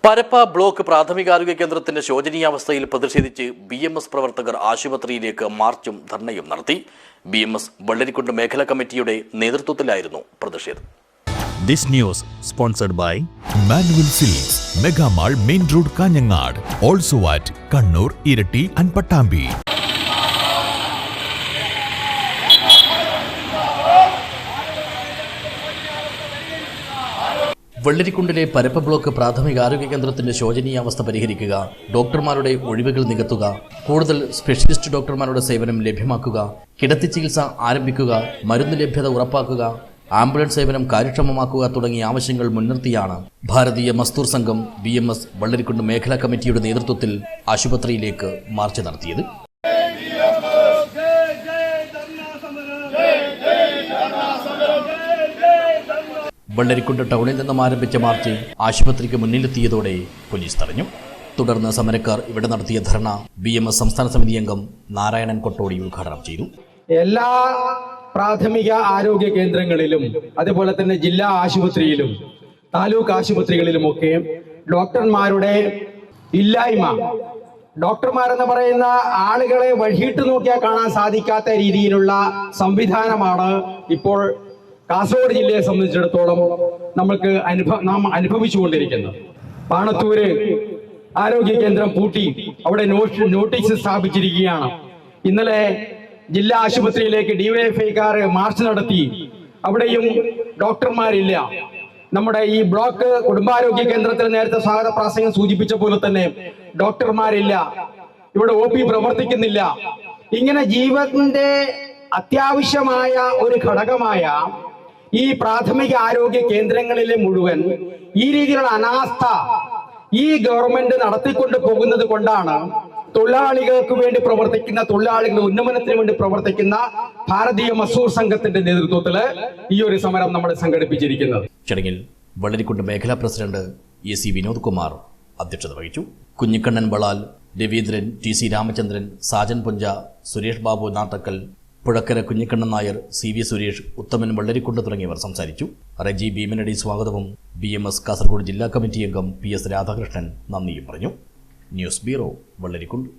Parappa block പ്രാഥമികാരോഗ്യ കേന്ദ്രത്തിന്റെ ശോചനീയാവസ്ഥയിൽ പ്രതിഷേധിച്ച് BMS പ്രവർത്തകർ ആശുപത്രിയിലേക്ക് മാർച്ചും ധർണയും നടത്തി. BMS വെള്ളരിക്കുണ്ട് മേഖലാ കമ്മിറ്റിയുടെ നേതൃത്വത്തിലായിരുന്നു പ്രതിഷേധം. This news sponsored by Manual Silks, Mega Mall, Main Road, Kanyangad. Also at Kannur, Irati and Pattambi. വെള്ളരിക്കുണ്ടിലെ പരപ്പ ബ്ലോക്ക് പ്രാഥമികാരോഗ്യ കേന്ദ്രത്തിന്റെ ശോചനീയാവസ്ഥ പരിഹരിക്കുക, ഡോക്ടർമാരുടെ ഒഴിവുകൾ നികത്തുക, കൂടുതൽ സ്പെഷ്യലിസ്റ്റ് ഡോക്ടർമാരുടെ സേവനം ലഭ്യമാക്കുക, കിടത്തി ചികിത്സ ആരംഭിക്കുക, മരുന്ന് ലഭ്യത ഉറപ്പാക്കുക, ആംബുലൻസ് സേവനം കാര്യക്ഷമമാക്കുക തുടങ്ങിയ ആവശ്യങ്ങൾ മുൻനിർത്തിയാണ് ഭാരതീയ മസ്ദൂർ സംഘം BMS വെള്ളരിക്കുണ്ട് മേഖലാ കമ്മിറ്റിയുടെ നേതൃത്വത്തിൽ ആശുപത്രിയിലേക്ക് മാർച്ച് നടത്തിയത്. വെള്ളരിക്കുണ്ട് ടൗണിൽ നിന്നും ആരംഭിച്ച മാർച്ച് ആശുപത്രിക്ക് മുന്നിലെത്തിയതോടെ പോലീസ് തടഞ്ഞു. തുടർന്ന് സമരക്കാർ ഇവിടെ നടത്തിയ ധർണ BMS സംസ്ഥാന സമിതി അംഗം നാരായണൻ കൊട്ടോടി ഉദ്ഘാടനം ചെയ്തു. എല്ലാ പ്രാഥമിക ആരോഗ്യ കേന്ദ്രങ്ങളിലും അതുപോലെ തന്നെ ജില്ലാ ആശുപത്രിയിലും താലൂക്ക് ആശുപത്രികളിലുമൊക്കെ ഡോക്ടർമാരുടെ ഇല്ലായ്മ, ഡോക്ടർമാരെന്ന് പറയുന്ന ആളുകളെ വഴിയിട്ട് നോക്കിയാൽ കാണാൻ സാധിക്കാത്ത രീതിയിലുള്ള സംവിധാനമാണ് ഇപ്പോൾ കാസർഗോഡ് ജില്ലയെ സംബന്ധിച്ചിടത്തോളം നാം അനുഭവിച്ചുകൊണ്ടിരിക്കുന്നത്. പാണത്തൂര് ആരോഗ്യ കേന്ദ്രം പൂട്ടി അവിടെ നോട്ടീസ് സ്ഥാപിച്ചിരിക്കുകയാണ്. ഇന്നലെ ജില്ലാ ആശുപത്രിയിലേക്ക് DYFIക്കാർ മാർച്ച് നടത്തി. അവിടെയും ഡോക്ടർമാരില്ല. നമ്മുടെ ഈ ബ്ലോക്ക് കുടുംബാരോഗ്യ കേന്ദ്രത്തിൽ നേരത്തെ സ്വാഗത പ്രാസംഗം സൂചിപ്പിച്ച പോലെ തന്നെ ഡോക്ടർമാരില്ല, ഇവിടെ OP പ്രവർത്തിക്കുന്നില്ല. ഇങ്ങനെ ജീവന്റെ അത്യാവശ്യമായ ഒരു ഘടകമായ ഈ പ്രാഥമിക ആരോഗ്യ കേന്ദ്രങ്ങളിലെ മുഴുവൻ ഈ രീതിയിലുള്ള അനാസ്ഥ ഈ ഗവൺമെന്റ് നടത്തിക്കൊണ്ട് പോകുന്നത് കൊണ്ടാണ് തൊഴിലാളികൾക്ക് വേണ്ടി പ്രവർത്തിക്കുന്ന, തൊഴിലാളികളുടെ ഉന്നമനത്തിന് വേണ്ടി പ്രവർത്തിക്കുന്ന ഭാരതീയ മസ്ദൂർ സംഘത്തിന്റെ നേതൃത്വത്തിൽ ഈ ഒരു സമരം നമ്മൾ സംഘടിപ്പിച്ചിരിക്കുന്നത്. ചടങ്ങിൽ വെള്ളരിക്കുണ്ട് മേഖലാ പ്രസിഡന്റ് AC വിനോദ് കുമാർ അധ്യക്ഷത വഹിച്ചു. കുഞ്ഞിക്കണ്ണൻ ബളാൽ, രവീന്ദ്രൻ, TC രാമചന്ദ്രൻ, സാജൻ പുഞ്ച, സുരേഷ് ബാബു നാട്ടക്കൽ, പുഴക്കര കുഞ്ഞിക്കണ്ണൻ നായർ, CV സുരേഷ്, ഉത്തമൻ വെള്ളരിക്കുണ്ട് തുടങ്ങിയവർ സംസാരിച്ചു. റെജി ഭീമനടി സ്വാഗതവും BMS കാസർഗോഡ് ജില്ലാ കമ്മിറ്റി അംഗം PS രാധാകൃഷ്ണൻ നന്ദിയും പറഞ്ഞു. News bureau, Vellarikundu.